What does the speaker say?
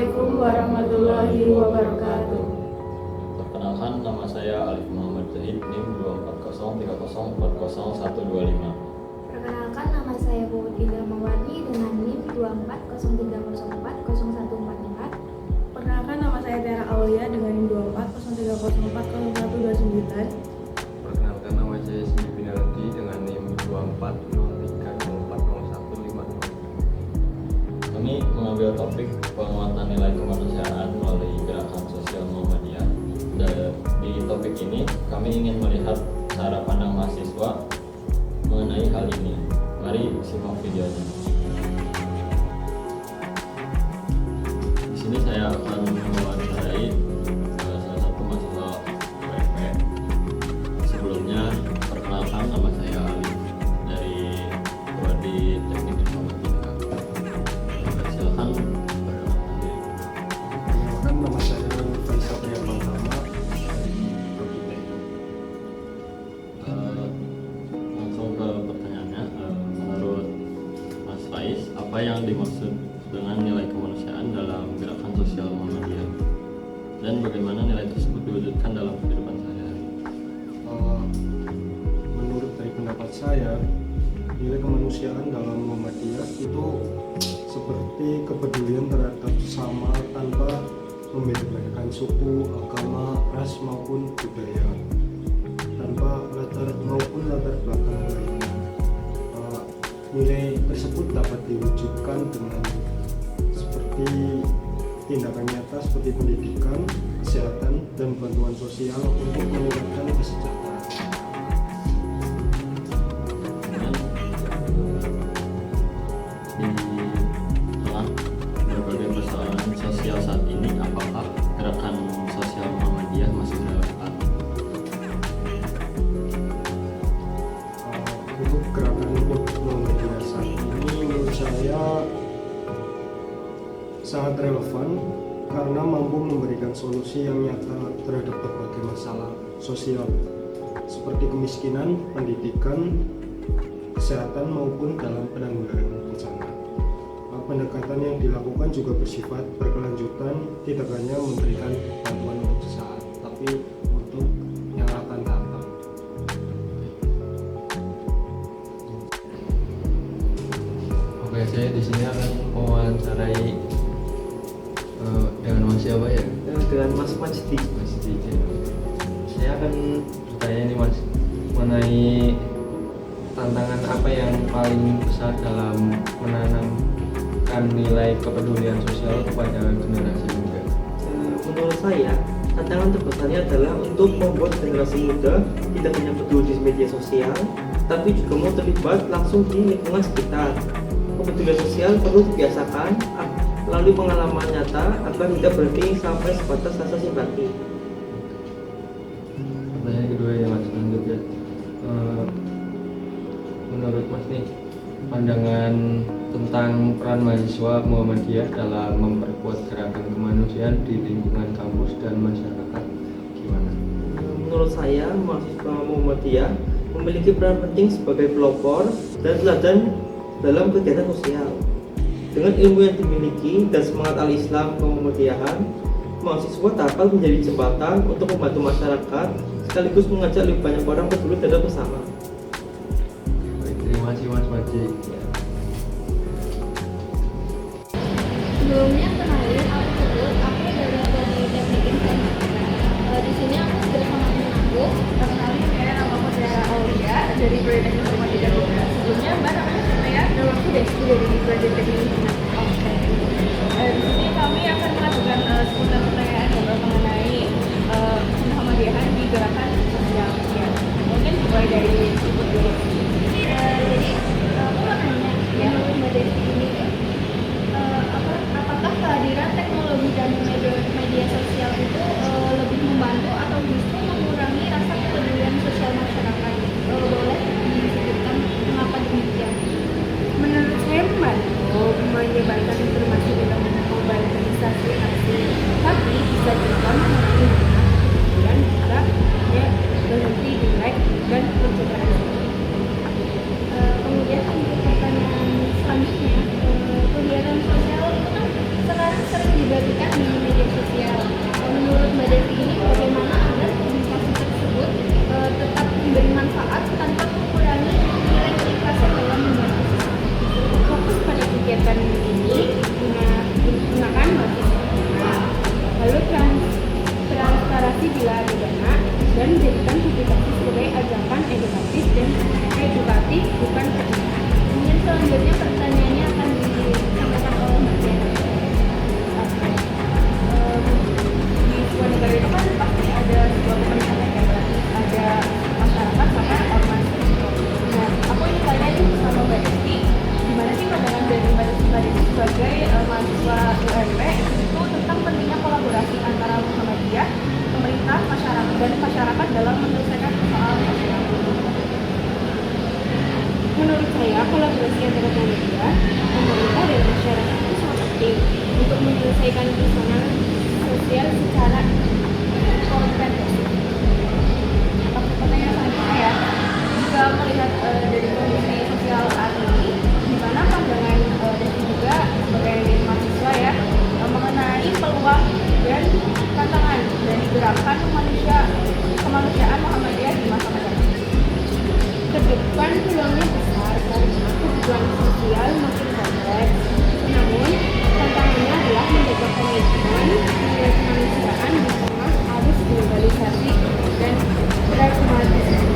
Assalamualaikum warahmatullahi wabarakatuh. Perkenalkan, nama saya Alif Muhammad Zahid, NIM 24030401025. Perkenalkan, nama saya Puput Ida Mawarni dengan NIM 24030404144. Perkenalkan, nama saya Tiara Aulia dengan NIM 24030404129. Perkenalkan, nama saya Sindi Binaldi dengan NIM 24030404156. Kami mengambil topik penguatan nilai kemanusiaan melalui gerakan sosial Muhammadiyah. Di topik ini, kami ingin melihat cara pandang mahasiswa mengenai hal ini. Mari simak videonya. Di sini saya akan mewawancarai salah satu mahasiswa UMP. Sebelumnya, perkenalkan, nama saya Ali dari Prodi Teknik Informatika. Silakan perkenalkan diri. Perkenalkan, nama saya Faisal Priyatama dari Prodi Teknik. Langsung ke pertanyaannya, menurut Mas Faiz, apa yang dimaksud dengan nilai kemanusiaan dalam gerakan sosial Muhammadiyah, dan bagaimana nilai tersebut diwujudkan dalam kehidupan sehari-hari? Menurut dari pendapat saya, nilai kemanusiaan dalam Muhammadiyah itu seperti kepedulian terhadap sesama tanpa membedakan suku, agama, ras maupun budaya, tanpa latar belakang lainnya. Nilai tersebut dapat diwujudkan dengan seperti tindakan nyata seperti pendidikan, kesehatan, dan bantuan sosial untuk meningkatkan kesejahteraan. Kemudian di tengah berbagai persoalan sosial saat ini, apakah gerakan sosial Muhammadiyah masih relevan? Untuk gerakan Muhammadiyah saat ini menurut saya sangat relevan karena mampu memberikan solusi yang nyata terhadap berbagai masalah sosial seperti kemiskinan, pendidikan, kesehatan maupun dalam penanggulangan bencana. Pendekatan yang dilakukan juga bersifat berkelanjutan, tidak hanya memberikan bantuan untuk sesaat, tapi untuk yang akan datang. Oke, saya di sini akan mewawancarai dengan Mas siapa ya? Dengan Mas Majdi. Mas DJ. Saya akan bertanya nih Mas mengenai tantangan apa yang paling besar dalam menanamkan nilai kepedulian sosial kepada generasi muda. Menurut saya, tantangan terbesarnya adalah untuk membuat generasi muda tidak hanya peduli di media sosial, tapi juga mau terlibat langsung di lingkungan sekitar. Kepedulian sosial perlu dibiasakan melalui pengalaman nyata agar tidak berhenti sampai sebatas rasa simpati. Pertanyaan kedua ya Mas, lanjut ya. Menurut Mas nih, pandangan tentang peran mahasiswa Muhammadiyah dalam memperkuat gerakan kemanusiaan di lingkungan kampus dan masyarakat gimana? Menurut saya, mahasiswa Muhammadiyah memiliki peran penting sebagai pelopor dan teladan dalam kegiatan sosial. Dengan ilmu yang dimiliki dan semangat al-Islam kemuhamadiyahan, mahasiswa dapat menjadi jembatan untuk membantu masyarakat sekaligus mengajak lebih banyak orang peduli terhadap bersama. Baik, terima kasih Mas Majid. Sebelumnya kenalin, aku dari Prodi Teknik Informatika. Di sini aku sudah sangat mengaku. Perkenalkan, saya nama aku Tiara Aulia dari Prodi Teknik Informatika juga. Sebelumnya Mbak namanya siapa ya? Nama aku Desti dari Prodi Teknik Informatika. Oke. Di sini kami akan mengajukan seputar pertanyaan mengenai Muhammadiyahan di gerakan sosial. Ya, mungkin mulai dari sebut dulu. Jadi aku mau nanya, menurut Mbak Desi ini, apakah kehadiran teknologi dan media sosial itu lebih membantu atau justru mengurangi rasa kepedulian sosial masyarakat? Boleh disebutkan mengapa demikian? Menurut saya membantu menyebarkan informasi dengan membantuisasi aksi, tapi bisa juga mengurangi kemudian jika dia berhenti di like dan pencobaan. jadi bukan pernikahan. Mungkin selanjutnya pertanyaannya akan disampaikan oleh Mbak Tiara. Oke. Di sebuah negara itu kan pasti ada sebuah pemerintahan ya, berarti ada masyarakat sama ormas. Nah, aku ingin tanya nih sama Mbak Desi, gimana sih pandangan dari Mbak Desi sebagai mahasiswa UMP itu tentang pentingnya kolaborasi antara Muhammadiyah, pemerintah, masyarakat dan masyarakat dalam menyelesaikan persoalan sosial. Menurut saya, kolaborasi antara pemerintah dan masyarakat itu sangat penting untuk menyelesaikan persoalan sosial secara komprehensif. Oke, pertanyaan selanjutnya ya, jika melihat dari kondisi sosial saat ini, gimana pandangan Desi juga sebagai mahasiswa ya mengenai peluang dan tantangan dari gerakan kemanusiaan Muhammadiyah di masa mendatang? Ke depan peluangnya besar karena kebutuhan sosial makin kompleks. Namun, tantangannya adalah menjaga komitmen nilai kemanusiaan di tengah arus globalisasi dan pragmatisme.